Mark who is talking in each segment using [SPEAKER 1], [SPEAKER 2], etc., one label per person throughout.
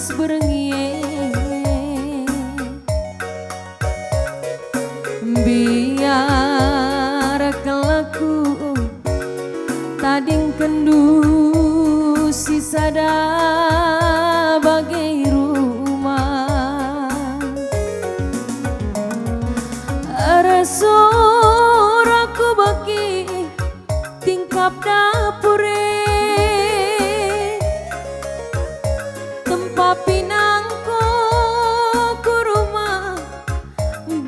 [SPEAKER 1] ibas berengie biar kelaku tading kendu sisada bagai rumah resor aku bagi tingkap dapure tempat pinangko ku rumah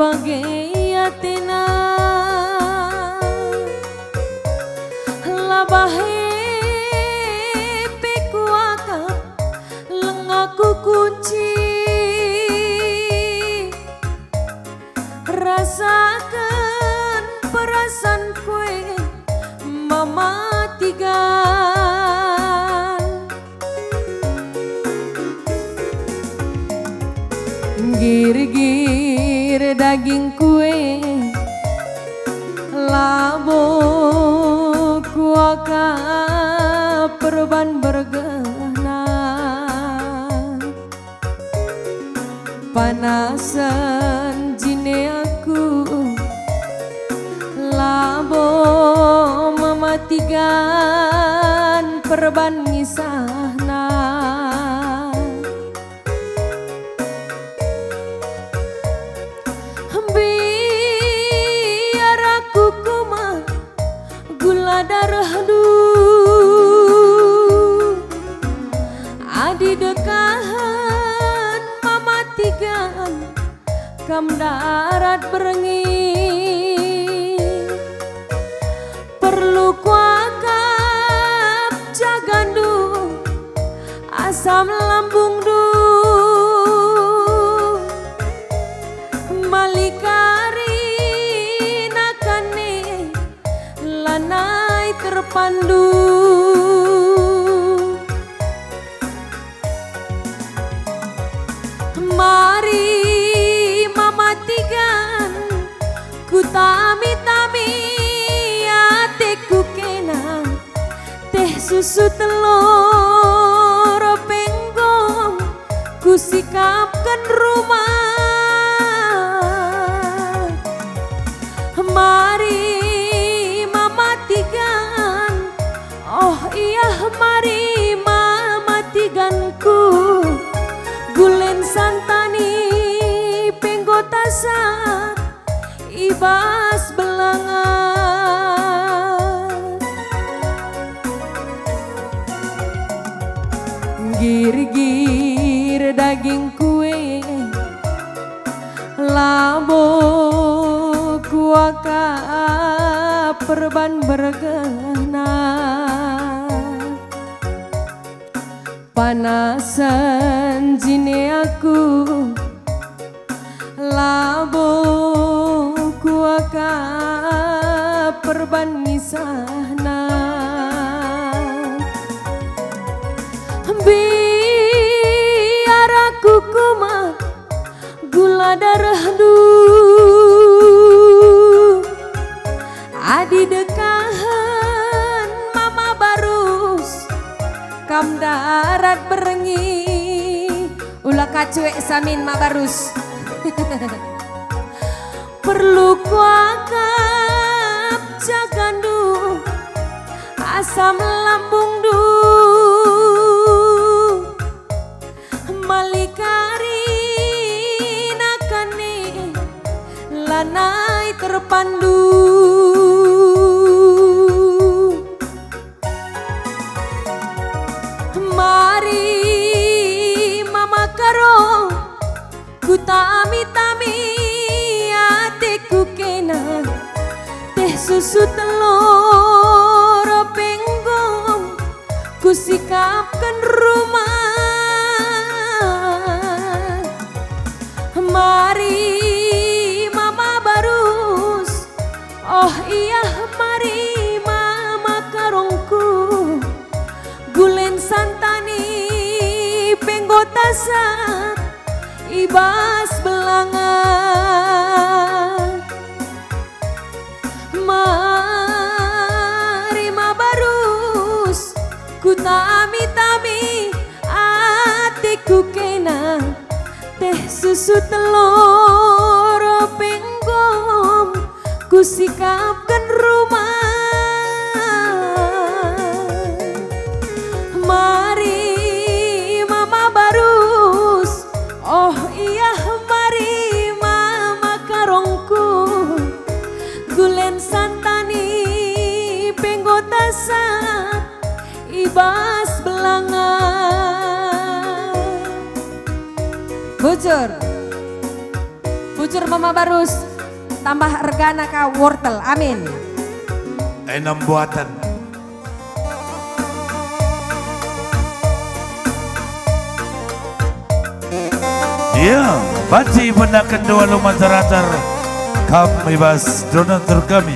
[SPEAKER 1] bagai atina labahe pekuaka lengaku kunci rasakan perasaan kue mematikan gir-gir daging kue labo kuaka perban bergena panasan jine aku labo mematikan perban ngisahna biar aku kumah gula darah du adi dekahan mematikan kam darat berengi perlu kuakap jagandu asam lambung du malikari nakane lanai terpandu mari mematikan ku tami-tami ateku kena teh susu telur penggong ku sikapkan rumah mari mematikan oh iya mari mematikanku gulen santani penggotasa ibas belangan gir-gir daging kue labo kuaka perban bergena panasan jine aku labo kuaka perban ngisahna biar aku kumah gula darah du adi dekahan mama barus kam darat berengi ulah kacuek samin ma barus perlu kuakap jagandu asam lambung du malikari nakane lanai terpandu mari mama karo ku tami-tami ateku kena teh susu telur penggong ku sikapkan rumah mari mama barus oh iya mari mama karongku gulen santani penggotasa ibas belangan mari ma barus ku tami-tami atiku kena teh susu telur penggom ku sikapkan rumah. Mari mama barus, oh iya mari mama karongku, gulen santani penggota saat ibas belangan. Bujur mama barus, tambah regana ka wortel, amin.
[SPEAKER 2] Enam buatan. Ya, baci benda kedua luman teratar kami bas donatur kami.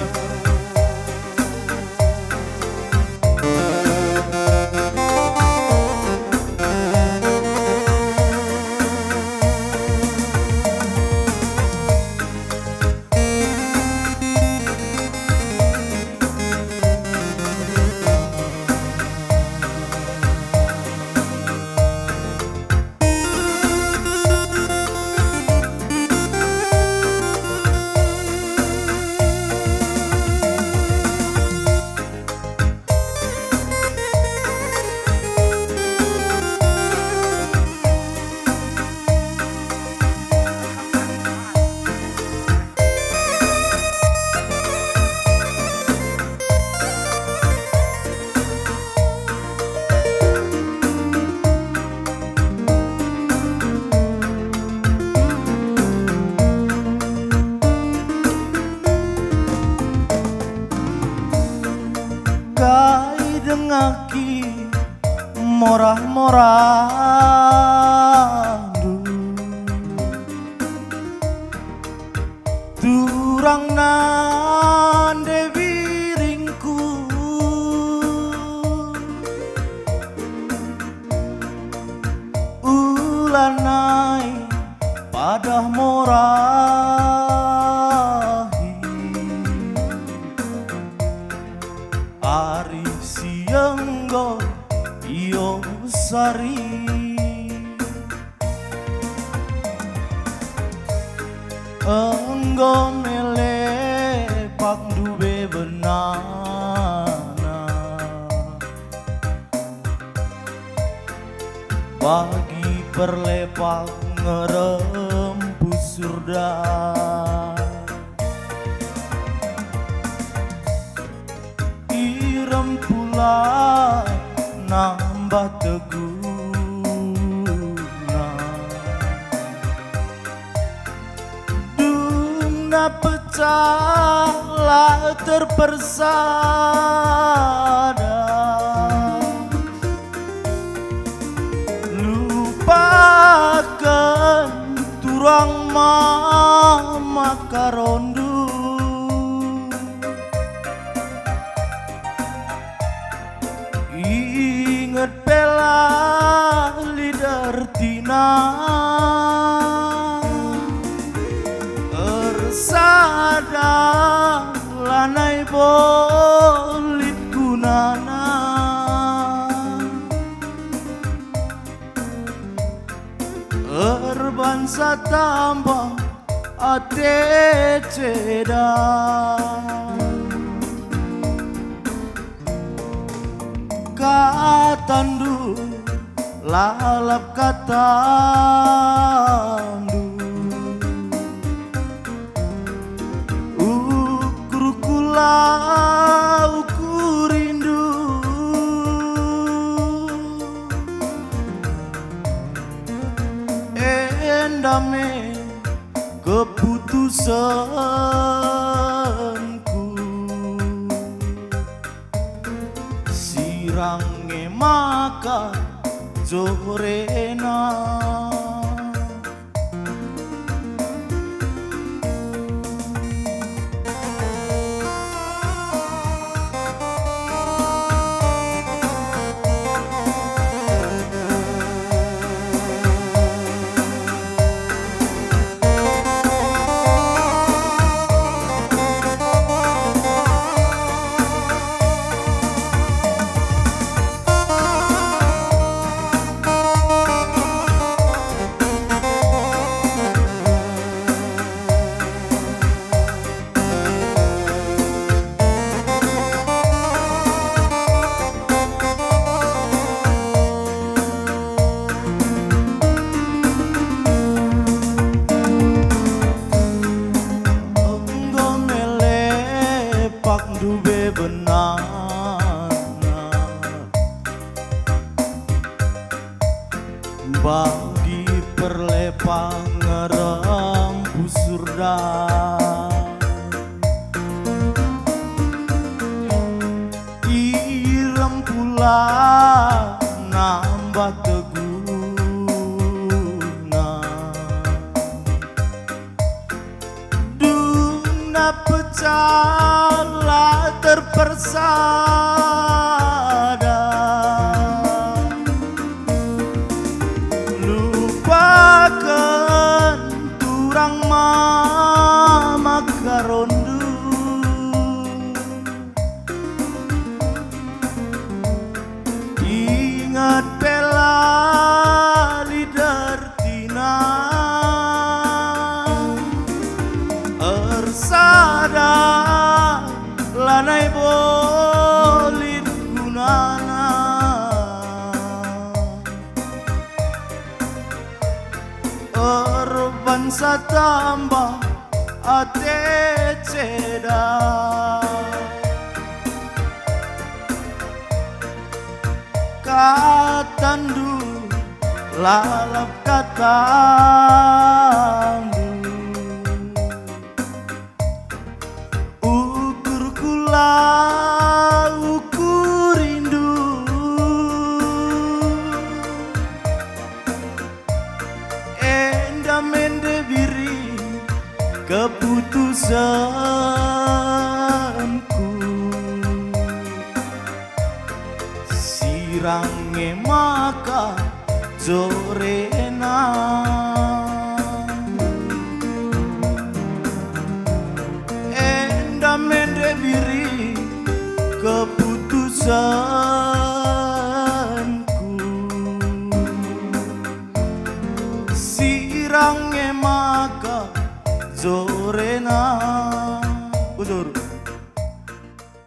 [SPEAKER 3] Kai dengaki morah-morah turang nan dewi ringku ulanai padah morahi ari sienggo iyo sari enggo mele pak dube benana bagi perlepak ngerempus surda irem pula nambah teguna duna pecahlah terpersada lupakan turang mama karondu inget pela lidartina ersada lanai bolit gunana erbansa tambah ate cedan katandu lalap katandu ukur kula ukur rindu endame keputusanku sirange maka jorena bagi perlepang ngerempu surda. Irem pula nambah teguna. Duna pecahlah terpersada. Lupakan turang mama karondu. Ingat bela lidartina. Ersada lanai bolin gunana. Erbansa tambah ate ceda. Katandu lalap katandu. Ukur kula ukur rindu. Enda mende biri keputusanku. Sirange maka jorena. Enda mende biri keputusanku. Sirange maka jorena. Udur.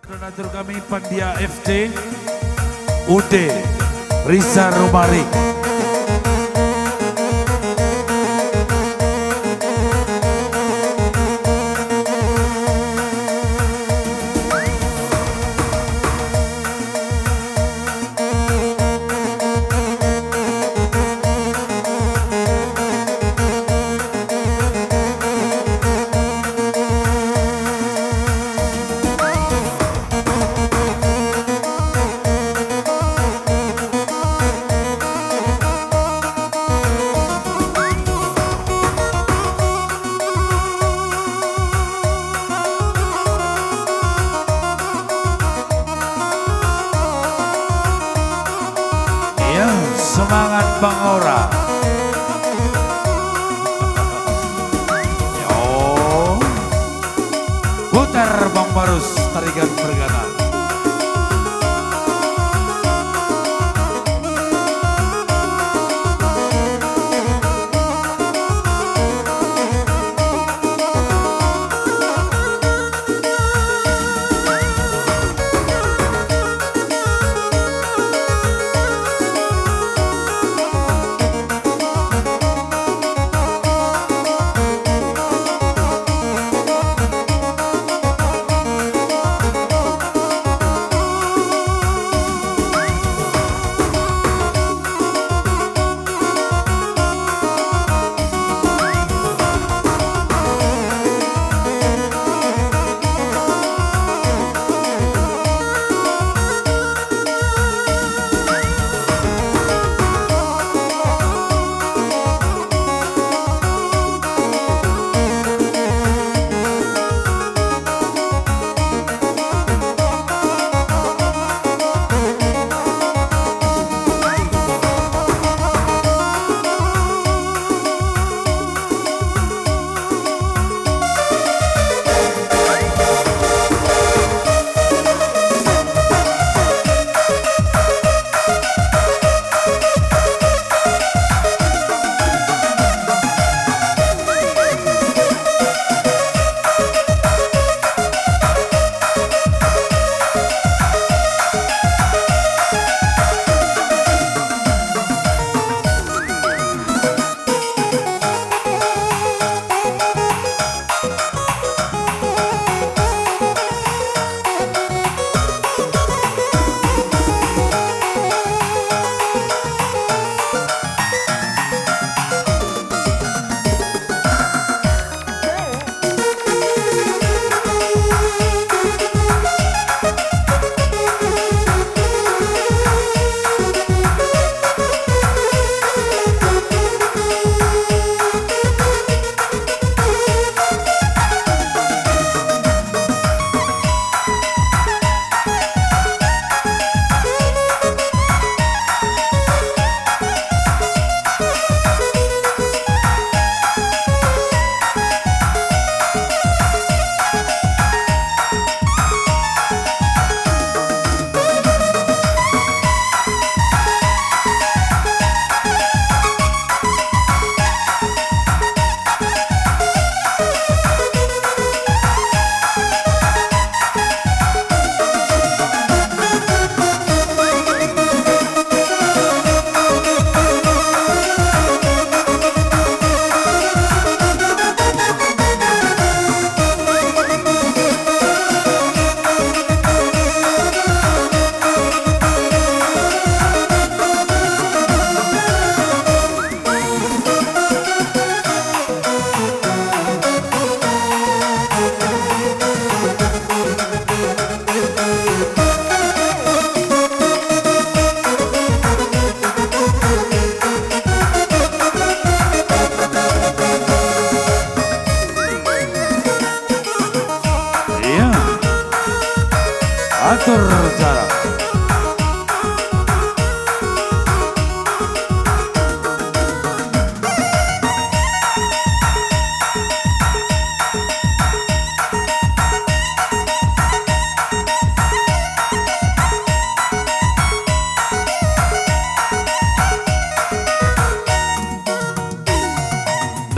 [SPEAKER 2] Donatur kami Pandia FT UD Risa Rumari. Ya, semangat Bang Ora. Yo, putar Bang Barus tarikan bergana.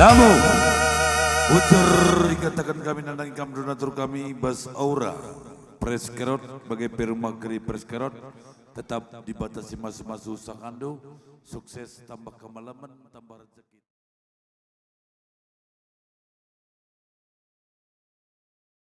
[SPEAKER 2] Tamu ucur dikatakan kami nandang ikam donatur kami Bas Aura Preskerot bagai perumagri Preskerot tetap dibatasi masu-masu sakando sukses tambah kemalaman tambah rezeki.